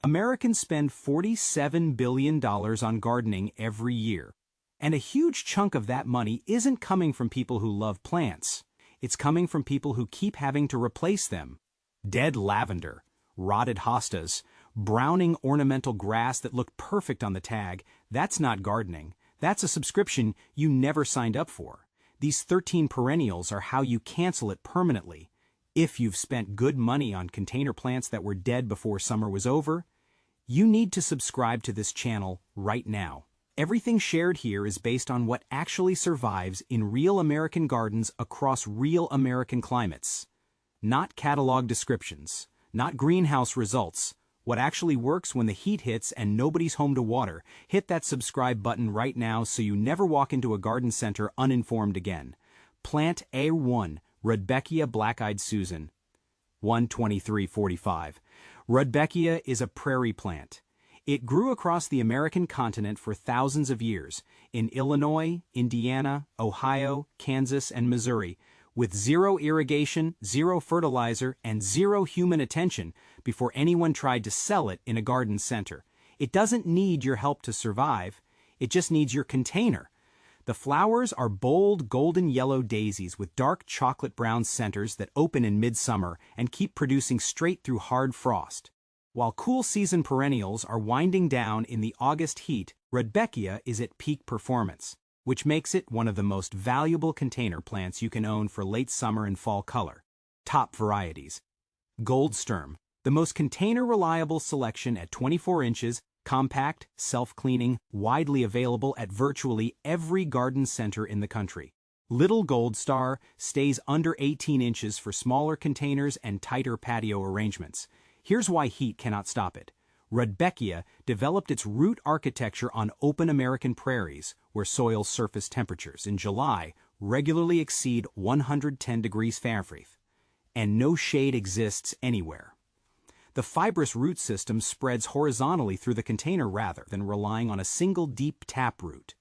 Americans spend $47 billion on gardening every year. And a huge chunk of that money isn't coming from people who love plants. It's coming from people who keep having to replace them. Dead lavender, rotted hostas, browning ornamental grass that looked perfect on the tag, that's not gardening. That's a subscription you never signed up for. These 13 perennials are how you cancel it permanently. If you've spent good money on container plants that were dead before summer was over, you need to subscribe to this channel right now. Everything shared here is based on what actually survives in real American gardens across real American climates. Not catalog descriptions, not greenhouse results. What actually works when the heat hits and nobody's home to water. Hit that subscribe button right now so you never walk into a garden center uninformed again. Plant A1, Rudbeckia Black-Eyed Susan. 12345. Rudbeckia is a prairie plant. It grew across the American continent for thousands of years, in Illinois, Indiana, Ohio, Kansas, and Missouri, with zero irrigation, zero fertilizer, and zero human attention before anyone tried to sell it in a garden center. It doesn't need your help to survive, it just needs your container. The flowers are bold golden yellow daisies with dark chocolate brown centers that open in midsummer and keep producing straight through hard frost. While cool season perennials are winding down in the August heat, Rudbeckia is at peak performance, which makes it one of the most valuable container plants you can own for late summer and fall color. Top varieties. Goldsturm, the most container-reliable selection at 24 inches, compact, self-cleaning, widely available at virtually every garden center in the country. Little Gold Star stays under 18 inches for smaller containers and tighter patio arrangements. Here's why heat cannot stop it. Rudbeckia developed its root architecture on open American prairies, where soil surface temperatures in July regularly exceed 110 degrees Fahrenheit, and no shade exists anywhere. The fibrous root system spreads horizontally through the container rather than relying on a single deep taproot,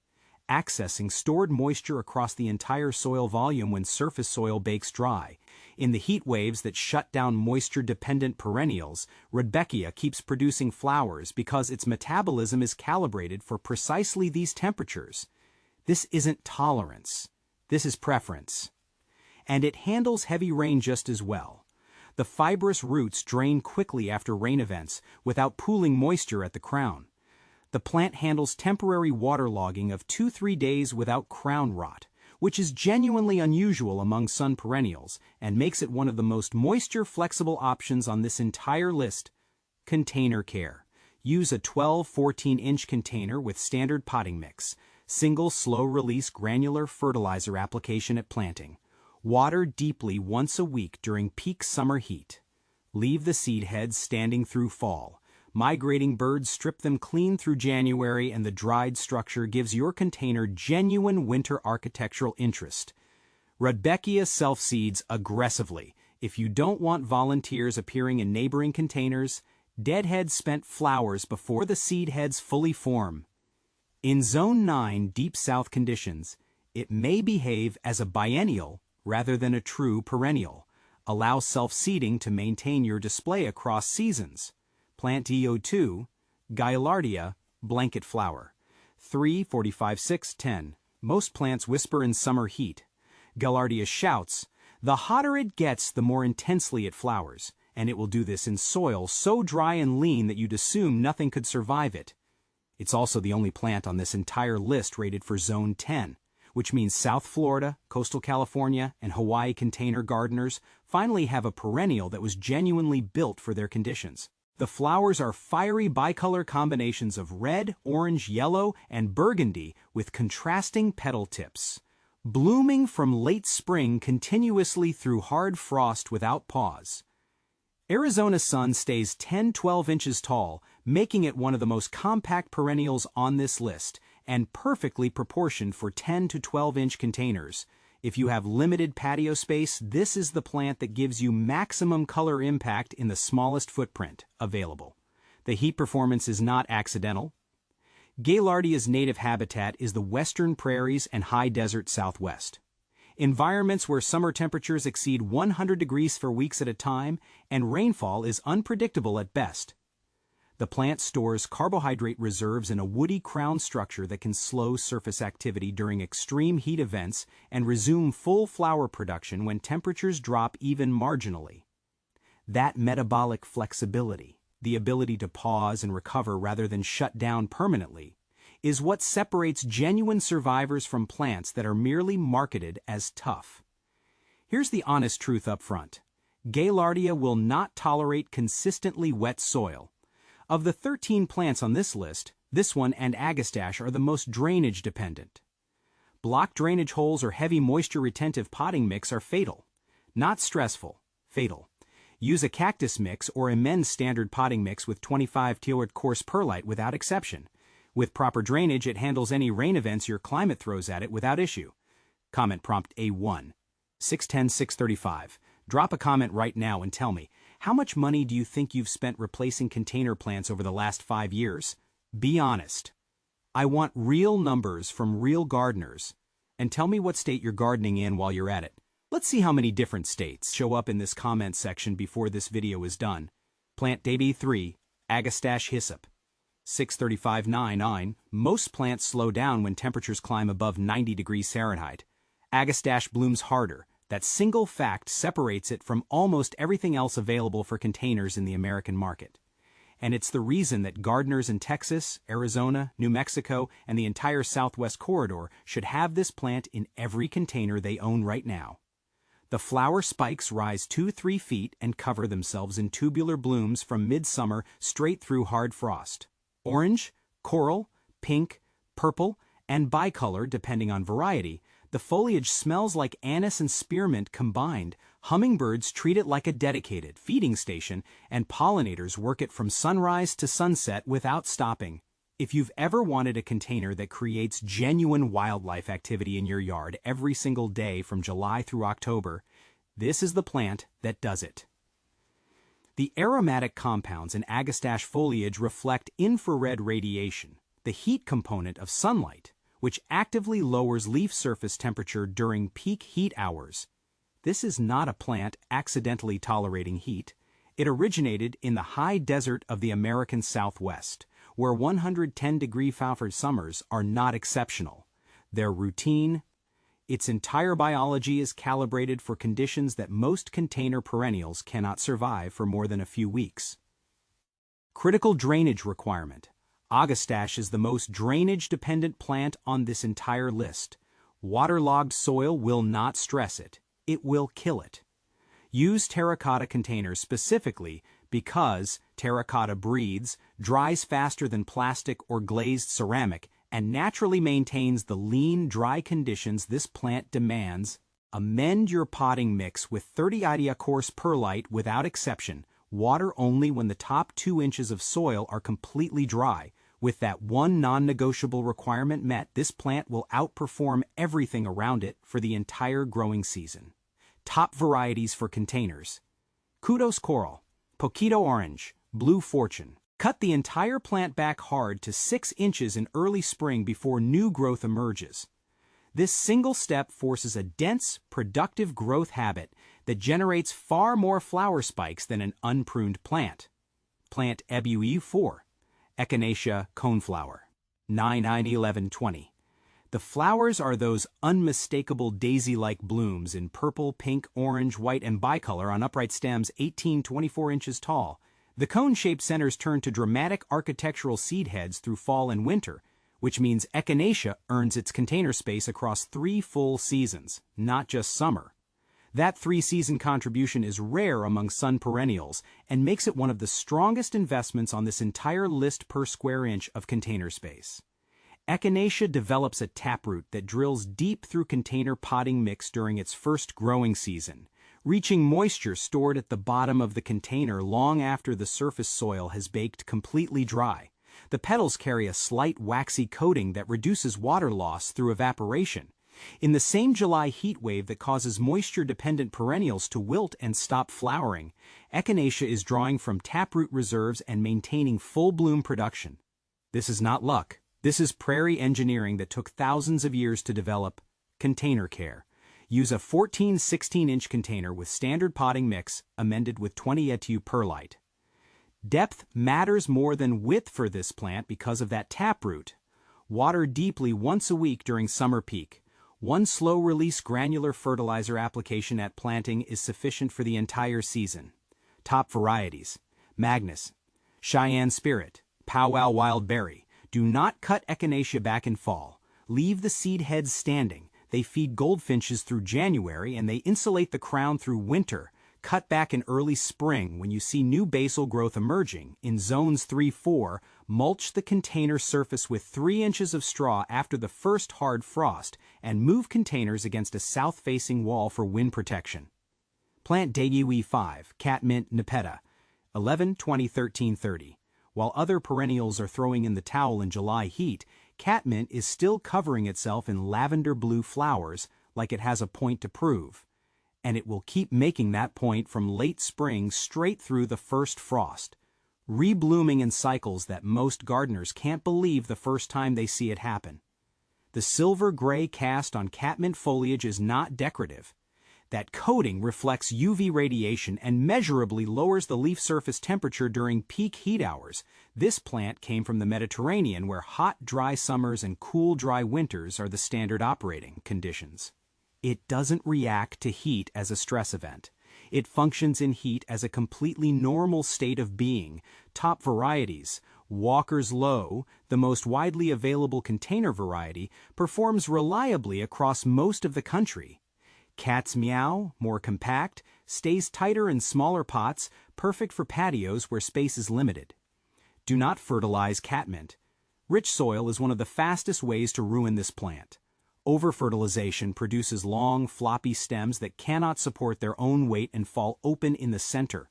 accessing stored moisture across the entire soil volume when surface soil bakes dry. In the heat waves that shut down moisture-dependent perennials, Rudbeckia keeps producing flowers because its metabolism is calibrated for precisely these temperatures. This isn't tolerance. This is preference. And it handles heavy rain just as well. The fibrous roots drain quickly after rain events without pooling moisture at the crown. The plant handles temporary waterlogging of 2-3 days without crown rot, which is genuinely unusual among sun perennials and makes it one of the most moisture-flexible options on this entire list. Container care. Use a 12-14-inch container with standard potting mix. Single slow-release granular fertilizer application at planting. Water deeply once a week during peak summer heat. Leave the seed heads standing through fall. Migrating birds strip them clean through January, and the dried structure gives your container genuine winter architectural interest. Rudbeckia self-seeds aggressively. If you don't want volunteers appearing in neighboring containers, deadheads spent flowers before the seed heads fully form. In Zone 9 Deep South conditions, it may behave as a biennial rather than a true perennial. Allow self-seeding to maintain your display across seasons. Plant EO2, Gaillardia, blanket flower. 3-45-6-10. Most plants whisper in summer heat. Gaillardia shouts. The hotter it gets, the more intensely it flowers, and it will do this in soil so dry and lean that you'd assume nothing could survive it. It's also the only plant on this entire list rated for Zone 10, which means South Florida, coastal California, and Hawaii container gardeners finally have a perennial that was genuinely built for their conditions. The flowers are fiery bicolor combinations of red, orange, yellow, and burgundy with contrasting petal tips, blooming from late spring continuously through hard frost without pause. Arizona sun stays 10-12 inches tall, making it one of the most compact perennials on this list, and perfectly proportioned for 10 to 12-inch containers. If you have limited patio space, this is the plant that gives you maximum color impact in the smallest footprint available. The heat performance is not accidental. Gaillardia's native habitat is the western prairies and high desert southwest. Environments where summer temperatures exceed 100 degrees for weeks at a time and rainfall is unpredictable at best. The plant stores carbohydrate reserves in a woody crown structure that can slow surface activity during extreme heat events and resume full flower production when temperatures drop even marginally. That metabolic flexibility, the ability to pause and recover rather than shut down permanently, is what separates genuine survivors from plants that are merely marketed as tough. Here's the honest truth up front. Gaillardia will not tolerate consistently wet soil. Of the 13 plants on this list, this one and Agastache are the most drainage dependent. Block drainage holes or heavy moisture retentive potting mix are fatal. Not stressful, fatal. Use a cactus mix or amend standard potting mix with 25 tiered coarse perlite without exception. With proper drainage, it handles any rain events your climate throws at it without issue. Comment prompt A1. 610-635. Drop a comment right now and tell me, how much money do you think you've spent replacing container plants over the last 5 years? Be honest. I want real numbers from real gardeners. And tell me what state you're gardening in while you're at it. Let's see how many different states show up in this comment section before this video is done. Plant date 3, Agastache hyssop. 635.99. Most plants slow down when temperatures climb above 90 degrees Fahrenheit. Agastache blooms harder. That single fact separates it from almost everything else available for containers in the American market. And it's the reason that gardeners in Texas, Arizona, New Mexico, and the entire Southwest corridor should have this plant in every container they own right now. The flower spikes rise 2-3 feet and cover themselves in tubular blooms from midsummer straight through hard frost. Orange, coral, pink, purple, and bicolor depending on variety, the foliage smells like anise and spearmint combined. Hummingbirds treat it like a dedicated feeding station, and pollinators work it from sunrise to sunset without stopping. If you've ever wanted a container that creates genuine wildlife activity in your yard every single day from July through October, this is the plant that does it. The aromatic compounds in Agastache foliage reflect infrared radiation, the heat component of sunlight, which actively lowers leaf surface temperature during peak heat hours. This is not a plant accidentally tolerating heat. It originated in the high desert of the American Southwest, where 110-degree Fahrenheit summers are not exceptional. They're routine. Its entire biology is calibrated for conditions that most container perennials cannot survive for more than a few weeks. Critical drainage requirement. Agastache is the most drainage-dependent plant on this entire list. Waterlogged soil will not stress it. It will kill it. Use terracotta containers specifically because terracotta breathes, dries faster than plastic or glazed ceramic, and naturally maintains the lean, dry conditions this plant demands. Amend your potting mix with 30 Idia coarse perlite without exception. Water only when the top 2 inches of soil are completely dry. With that one non-negotiable requirement met, this plant will outperform everything around it for the entire growing season. Top varieties for containers. Kudos Coral, Poquito Orange, Blue Fortune. Cut the entire plant back hard to 6 inches in early spring before new growth emerges. This single step forces a dense, productive growth habit that generates far more flower spikes than an unpruned plant. Plant EBU4, Echinacea coneflower, 9-9-11-20. The flowers are those unmistakable daisy-like blooms in purple, pink, orange, white, and bicolor on upright stems 18-24 inches tall. The cone-shaped centers turn to dramatic architectural seed heads through fall and winter, which means Echinacea earns its container space across 3 full seasons, not just summer. That 3-season contribution is rare among sun perennials and makes it one of the strongest investments on this entire list per square inch of container space. Echinacea develops a taproot that drills deep through container potting mix during its first growing season, reaching moisture stored at the bottom of the container long after the surface soil has baked completely dry. The petals carry a slight waxy coating that reduces water loss through evaporation. In the same July heat wave that causes moisture-dependent perennials to wilt and stop flowering, Echinacea is drawing from taproot reserves and maintaining full bloom production. This is not luck. This is prairie engineering that took thousands of years to develop. Container care. Use a 14-16-inch container with standard potting mix amended with 20 ETU perlite. Depth matters more than width for this plant because of that taproot. Water deeply once a week during summer peak. One slow-release granular fertilizer application at planting is sufficient for the entire season. Top varieties: Magnus, Cheyenne Spirit, Powwow Wild Berry. Do not cut Echinacea back in fall. Leave the seed heads standing. They feed goldfinches through January and they insulate the crown through winter. Cut back in early spring when you see new basal growth emerging. In zones 3-4, mulch the container surface with 3 inches of straw after the first hard frost and move containers against a south-facing wall for wind protection. Plant Dagiwi 5, Catmint Nepeta, 11, 20, 13, 30. While other perennials are throwing in the towel in July heat, catmint is still covering itself in lavender blue flowers like it has a point to prove. And it will keep making that point from late spring straight through the first frost, reblooming in cycles that most gardeners can't believe the first time they see it happen. The silver-gray cast on catmint foliage is not decorative. That coating reflects UV radiation and measurably lowers the leaf surface temperature during peak heat hours. This plant came from the Mediterranean, where hot, dry summers and cool, dry winters are the standard operating conditions. It doesn't react to heat as a stress event. It functions in heat as a completely normal state of being. Top varieties: Walker's Low, the most widely available container variety, performs reliably across most of the country. Cat's Meow, more compact, stays tighter in smaller pots, perfect for patios where space is limited. Do not fertilize catmint. Rich soil is one of the fastest ways to ruin this plant. Over-fertilization produces long, floppy stems that cannot support their own weight and fall open in the center.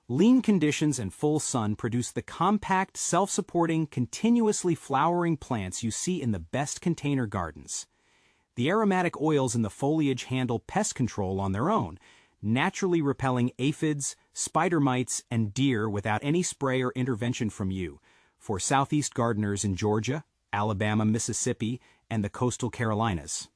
Lean conditions and full sun produce the compact, self-supporting, continuously flowering plants you see in the best container gardens. The aromatic oils in the foliage handle pest control on their own, naturally repelling aphids, spider mites, and deer without any spray or intervention from you. For southeast gardeners in Georgia, Alabama, Mississippi, and the coastal Carolinas.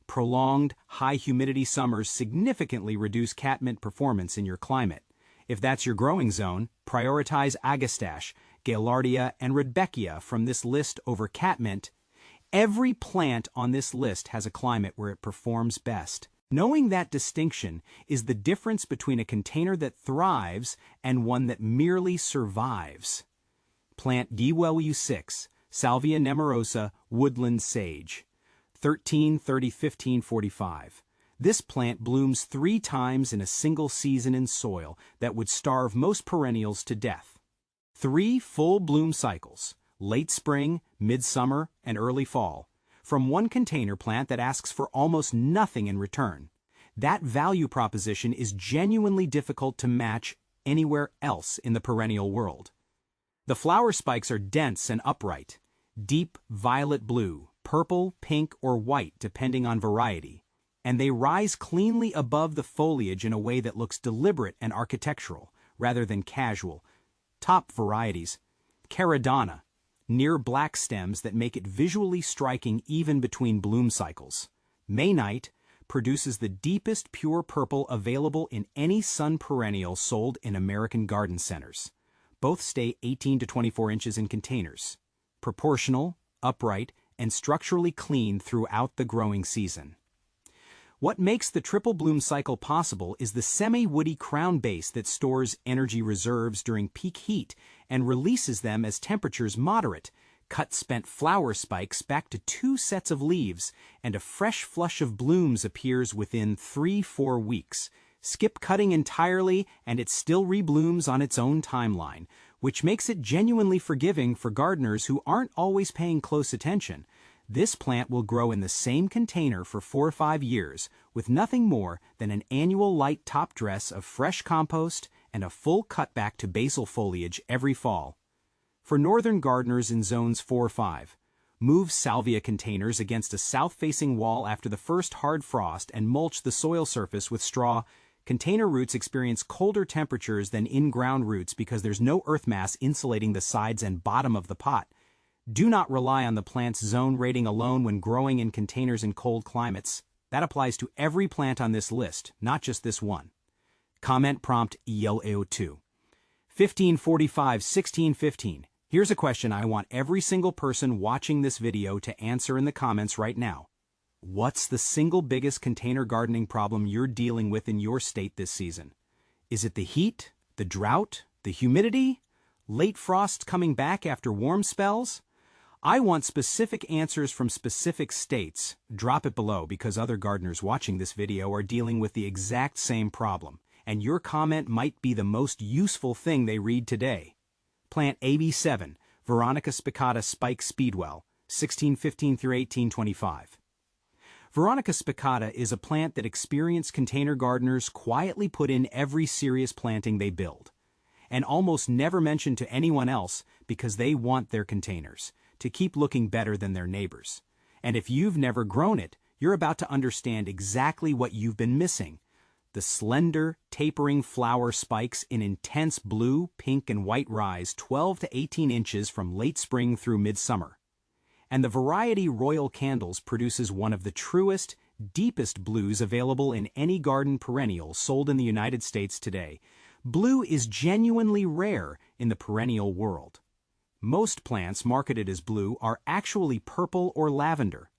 Prolonged, high-humidity summers significantly reduce catmint performance in your climate. If that's your growing zone, prioritize Agastache, Gaillardia, and Rudbeckia from this list over catmint. Every plant on this list has a climate where it performs best. Knowing that distinction is the difference between a container that thrives and one that merely survives. Plant DWU 6, Salvia nemorosa, woodland sage, 13, 30, 15, 45. This plant blooms 3 times in a single season in soil that would starve most perennials to death. 3 full bloom cycles, late spring, midsummer, and early fall, from one container plant that asks for almost nothing in return. That value proposition is genuinely difficult to match anywhere else in the perennial world. The flower spikes are dense and upright, deep violet blue, purple, pink, or white depending on variety, and they rise cleanly above the foliage in a way that looks deliberate and architectural, rather than casual. Top varieties: Caradonna, near black stems that make it visually striking even between bloom cycles. Maynight produces the deepest pure purple available in any sun perennial sold in American garden centers. Both stay 18 to 24 inches in containers. Proportional, upright, and structurally clean throughout the growing season. What makes the triple bloom cycle possible is the semi-woody crown base that stores energy reserves during peak heat and releases them as temperatures moderate. Cut spent flower spikes back to 2 sets of leaves, and a fresh flush of blooms appears within 3-4 weeks. Skip cutting entirely, and it still reblooms on its own timeline, which makes it genuinely forgiving for gardeners who aren't always paying close attention. This plant will grow in the same container for 4 or 5 years, with nothing more than an annual light top dress of fresh compost and a full cutback to basal foliage every fall. For northern gardeners in zones 4-5, move salvia containers against a south-facing wall after the first hard frost and mulch the soil surface with straw. Container roots experience colder temperatures than in-ground roots because there's no earth mass insulating the sides and bottom of the pot. Do not rely on the plant's zone rating alone when growing in containers in cold climates. That applies to every plant on this list, not just this one. Comment prompt ELAO2. 1545, 1615. Here's a question I want every single person watching this video to answer in the comments right now. What's the single biggest container gardening problem you're dealing with in your state this season? Is it the heat, the drought, the humidity, late frosts coming back after warm spells? I want specific answers from specific states. Drop it below because other gardeners watching this video are dealing with the exact same problem, and your comment might be the most useful thing they read today. Plant AB7, Veronica spicata Spike Speedwell, 1615 through 1825. Veronica spicata is a plant that experienced container gardeners quietly put in every serious planting they build, and almost never mention to anyone else because they want their containers to keep looking better than their neighbors. And if you've never grown it, you're about to understand exactly what you've been missing. The slender, tapering flower spikes in intense blue, pink, and white rise 12 to 18 inches from late spring through midsummer. And the variety Royal Candles produces one of the truest, deepest blues available in any garden perennial sold in the United States today. Blue is genuinely rare in the perennial world. Most plants marketed as blue are actually purple or lavender.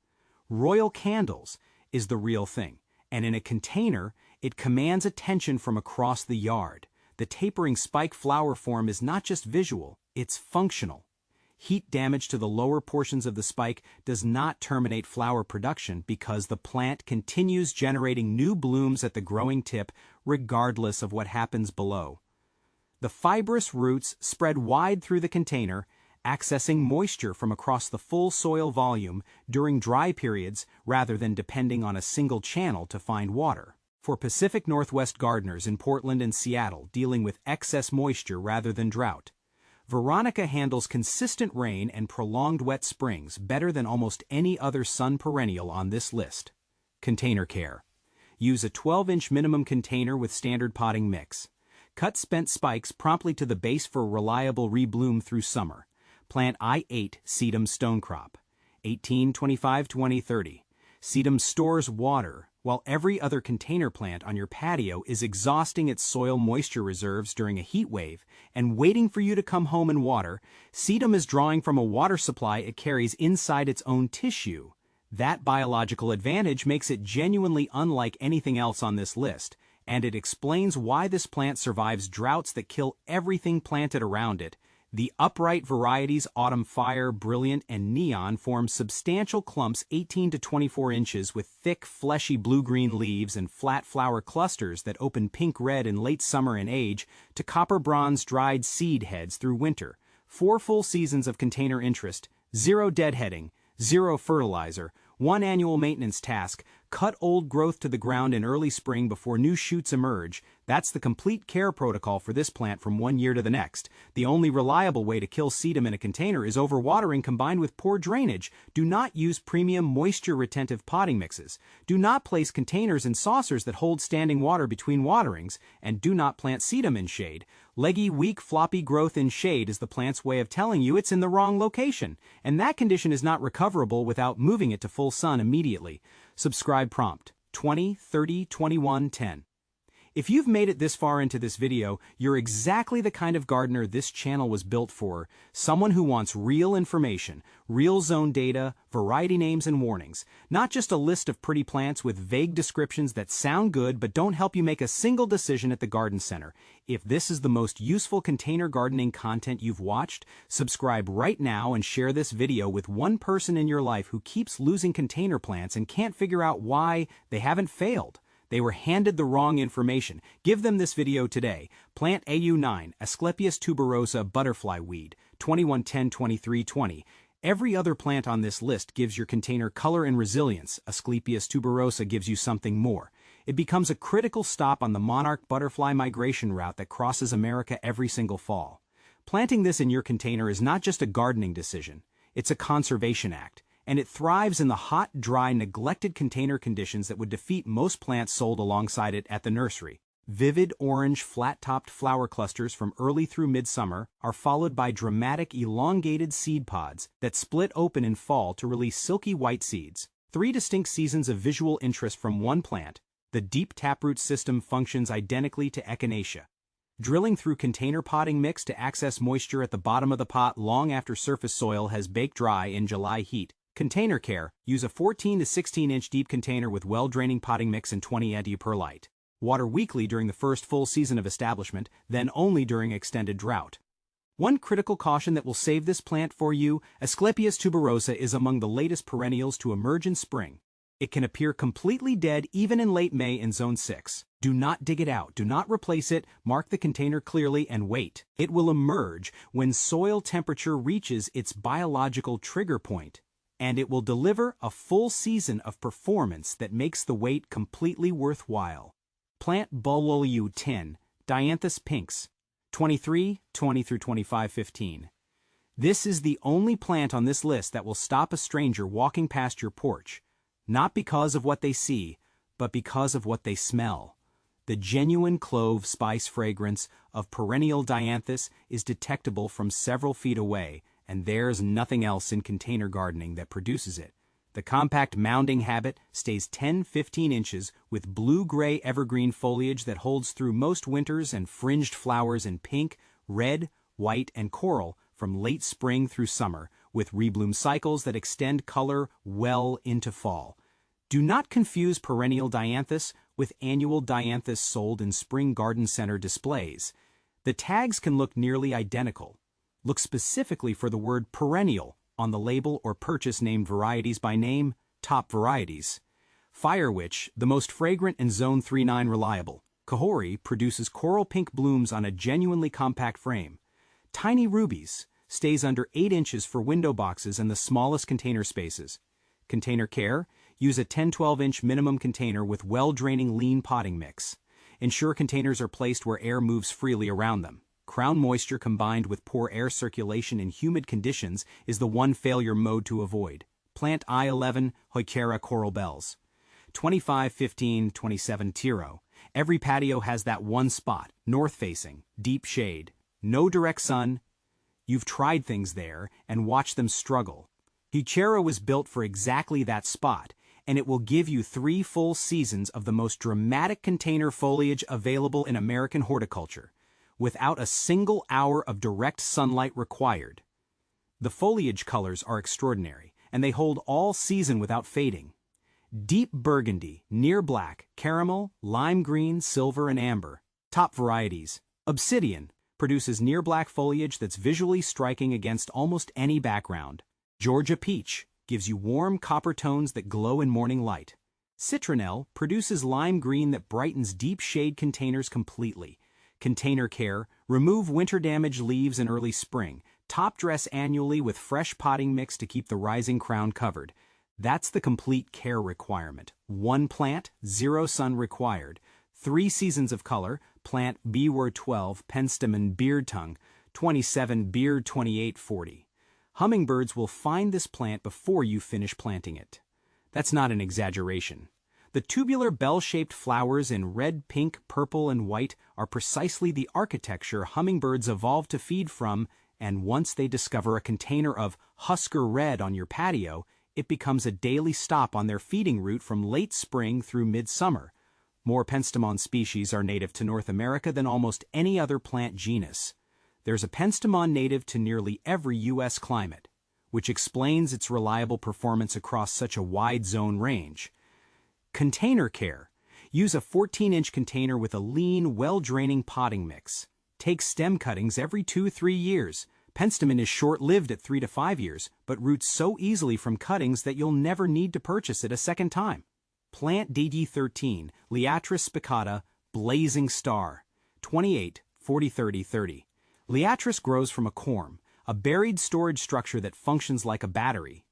Royal Candles is the real thing, and in a container, it commands attention from across the yard. The tapering spike flower form is not just visual, it's functional. Heat damage to the lower portions of the spike does not terminate flower production because the plant continues generating new blooms at the growing tip regardless of what happens below. The fibrous roots spread wide through the container, accessing moisture from across the full soil volume during dry periods rather than depending on a single channel to find water. For Pacific Northwest gardeners in Portland and Seattle dealing with excess moisture rather than drought, Veronica handles consistent rain and prolonged wet springs better than almost any other sun perennial on this list. Container care. Use a 12-inch minimum container with standard potting mix. Cut spent spikes promptly to the base for reliable rebloom through summer. Plant I8 Sedum stone crop, 1825-2030. Sedum stores water, while every other container plant on your patio is exhausting its soil moisture reserves during a heat wave and waiting for you to come home and water. Sedum is drawing from a water supply it carries inside its own tissue. That biological advantage makes it genuinely unlike anything else on this list, and it explains why this plant survives droughts that kill everything planted around it. The upright varieties Autumn Fire, Brilliant, and Neon form substantial clumps 18 to 24 inches with thick, fleshy blue-green leaves and flat flower clusters that open pink-red in late summer and age to copper-bronze dried seed heads through winter. 4 full seasons of container interest, 0 deadheading, 0 fertilizer, 1 annual maintenance task. Cut old growth to the ground in early spring before new shoots emerge. That's the complete care protocol for this plant from one year to the next. The only reliable way to kill sedum in a container is overwatering combined with poor drainage. Do not use premium moisture-retentive potting mixes. Do not place containers in saucers that hold standing water between waterings, and do not plant sedum in shade. Leggy, weak, floppy growth in shade is the plant's way of telling you it's in the wrong location, and that condition is not recoverable without moving it to full sun immediately. Subscribe prompt 20 30 21 10. If you've made it this far into this video, you're exactly the kind of gardener this channel was built for. Someone who wants real information, real zone data, variety names and warnings, not just a list of pretty plants with vague descriptions that sound good but don't help you make a single decision at the garden center. If this is the most useful container gardening content you've watched, subscribe right now and share this video with one person in your life who keeps losing container plants and can't figure out why. They haven't failed. They were handed the wrong information. Give them this video today. Plant AU9, Asclepias tuberosa butterfly weed, 2110-2320. Every other plant on this list gives your container color and resilience. Asclepias tuberosa gives you something more. It becomes a critical stop on the monarch butterfly migration route that crosses America every single fall. Planting this in your container is not just a gardening decision. It's a conservation act. And it thrives in the hot, dry, neglected container conditions that would defeat most plants sold alongside it at the nursery. Vivid orange, flat-topped flower clusters from early through midsummer are followed by dramatic, elongated seed pods that split open in fall to release silky white seeds. 3 distinct seasons of visual interest from one plant. The deep taproot system functions identically to Echinacea. Drilling through container potting mix to access moisture at the bottom of the pot long after surface soil has baked dry in July heat. Container care. Use a 14 to 16-inch deep container with well-draining potting mix and 20 anti-perlite. Water weekly during the first full season of establishment, then only during extended drought. One critical caution that will save this plant for you: Asclepias tuberosa is among the latest perennials to emerge in spring. It can appear completely dead even in late May in Zone 6. Do not dig it out, do not replace it, mark the container clearly and wait. It will emerge when soil temperature reaches its biological trigger point, and it will deliver a full season of performance that makes the wait completely worthwhile. Plant Bulwoleu 10, Dianthus pinks, 23, 20 through 25-15. This is the only plant on this list that will stop a stranger walking past your porch. Not because of what they see, but because of what they smell. The genuine clove spice fragrance of perennial Dianthus is detectable from several feet away, and there's nothing else in container gardening that produces it. The compact mounding habit stays 10-15 inches with blue-gray evergreen foliage that holds through most winters and fringed flowers in pink, red, white, and coral from late spring through summer, with rebloom cycles that extend color well into fall. Do not confuse perennial Dianthus with annual Dianthus sold in spring garden center displays. The tags can look nearly identical. Look specifically for the word perennial on the label or purchase named varieties by name, top varieties. Firewitch, the most fragrant and Zone 3-9 reliable. Kahori produces coral pink blooms on a genuinely compact frame. Tiny Rubies stays under 8 inches for window boxes and the smallest container spaces. Container care: use a 10-12-inch minimum container with well-draining lean potting mix. Ensure containers are placed where air moves freely around them. Crown moisture combined with poor air circulation in humid conditions is the one failure mode to avoid. Plant I-11 Heuchera coral bells. 25-15-27 Tiro. Every patio has that one spot, north-facing, deep shade. No direct sun. You've tried things there and watched them struggle. Heuchera was built for exactly that spot, and it will give you 3 full seasons of the most dramatic container foliage available in American horticulture, without a single hour of direct sunlight required. The foliage colors are extraordinary, and they hold all season without fading. Deep burgundy, near black, caramel, lime green, silver, and amber. Top varieties. Obsidian produces near black foliage that's visually striking against almost any background. Georgia peach gives you warm copper tones that glow in morning light. Citronelle produces lime green that brightens deep shade containers completely. Container care: remove winter-damaged leaves in early spring. Top dress annually with fresh potting mix to keep the rising crown covered. That's the complete care requirement. 1 plant, 0 sun required. 3 seasons of color. Plant B-word 12, penstem and beard tongue, 27 beard 28-40. Hummingbirds will find this plant before you finish planting it. That's not an exaggeration. The tubular bell-shaped flowers in red, pink, purple, and white are precisely the architecture hummingbirds evolved to feed from, and once they discover a container of Husker Red on your patio, it becomes a daily stop on their feeding route from late spring through midsummer. More penstemon species are native to North America than almost any other plant genus. There's a penstemon native to nearly every U.S. climate, which explains its reliable performance across such a wide zone range. Container care: use a 14-inch container with a lean, well-draining potting mix. Take stem cuttings every 2-3 years. Penstemon is short-lived at 3 to 5 years, but roots so easily from cuttings that you'll never need to purchase it a second time. Plant DD13, Liatris spicata, Blazing Star, 28, 40-30-30. Liatris grows from a corm, a buried storage structure that functions like a battery.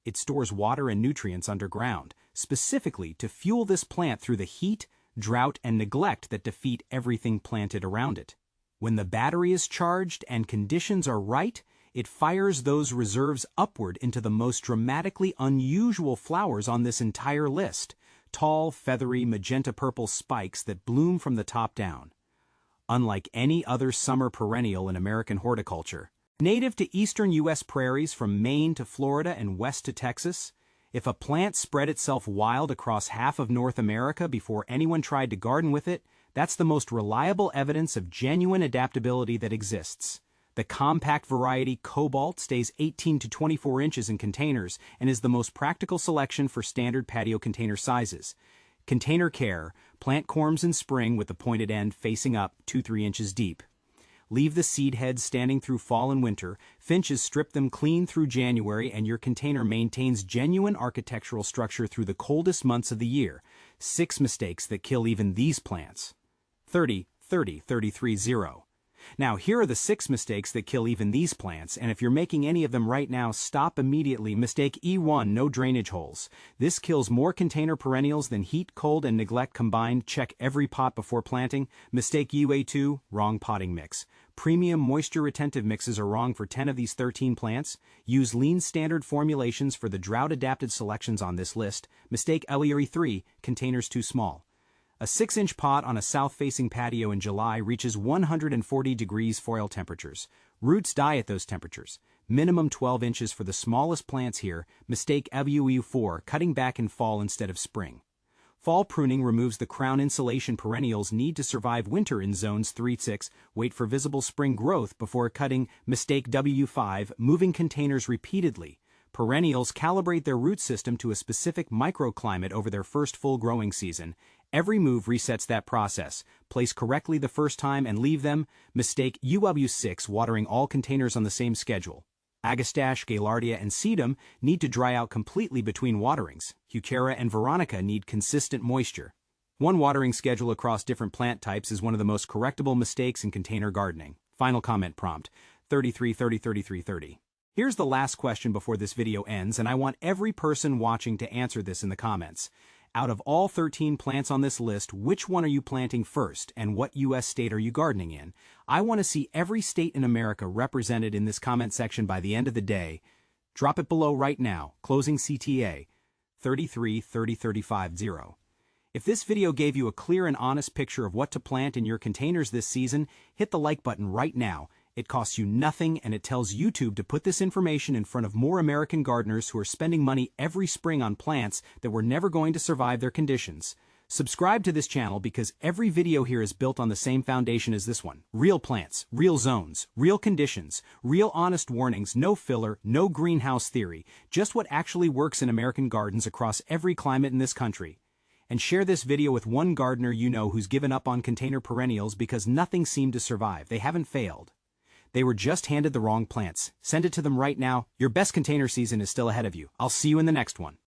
It stores water and nutrients underground, specifically to fuel this plant through the heat, drought, and neglect that defeat everything planted around it. When the battery is charged and conditions are right, it fires those reserves upward into the most dramatically unusual flowers on this entire list: tall, feathery, magenta-purple spikes that bloom from the top down. Unlike any other summer perennial in American horticulture, native to eastern U.S. prairies from Maine to Florida and west to Texas, if a plant spread itself wild across half of North America before anyone tried to garden with it, That's the most reliable evidence of genuine adaptability that exists. The compact variety Cobalt stays 18 to 24 inches in containers and is the most practical selection for standard patio container sizes. Container care: plant corms in spring with the pointed end facing up 2-3 inches deep. Leave the seed heads standing through fall and winter. Finches strip them clean through January, and your container maintains genuine architectural structure through the coldest months of the year. 6 mistakes that kill even these plants. 30-30-33-0. Now, here are the 6 mistakes that kill even these plants, and if you're making any of them right now, stop immediately. Mistake E1: no drainage holes. This kills more container perennials than heat, cold, and neglect combined. Check every pot before planting. Mistake UA2: wrong potting mix. Premium moisture-retentive mixes are wrong for 10 of these 13 plants. Use lean standard formulations for the drought-adapted selections on this list. Mistake LERE3: containers too small. A 6-inch pot on a south-facing patio in July reaches 140 degrees foil temperatures. Roots die at those temperatures. Minimum 12 inches for the smallest plants here. Mistake LEU4: cutting back in fall instead of spring. Fall pruning removes the crown insulation perennials need to survive winter in zones 3-6. Wait for visible spring growth before cutting. Mistake W5: moving containers repeatedly. Perennials calibrate their root system to a specific microclimate over their first full growing season. Every move resets that process. Place correctly the first time and leave them. Mistake UW6: watering all containers on the same schedule. Agastache, Gaillardia, and Sedum need to dry out completely between waterings. Heuchera and Veronica need consistent moisture. One watering schedule across different plant types is one of the most correctable mistakes in container gardening. Final comment prompt: 33-30-33-30. Here's the last question before this video ends, and I want every person watching to answer this in the comments. Out of all 13 plants on this list, which one are you planting first, and what U.S. state are you gardening in? I want to see every state in America represented in this comment section by the end of the day. Drop it below right now. Closing CTA: 33-30-35-0. If this video gave you a clear and honest picture of what to plant in your containers this season, hit the like button right now. It costs you nothing, and it tells YouTube to put this information in front of more American gardeners who are spending money every spring on plants that were never going to survive their conditions. Subscribe to this channel because every video here is built on the same foundation as this one. Real plants, real zones, real conditions, real honest warnings, no filler, no greenhouse theory, just what actually works in American gardens across every climate in this country. And share this video with one gardener you know who's given up on container perennials because nothing seemed to survive. They haven't failed. They were just handed the wrong plants. Send it to them right now. Your best container season is still ahead of you. I'll see you in the next one.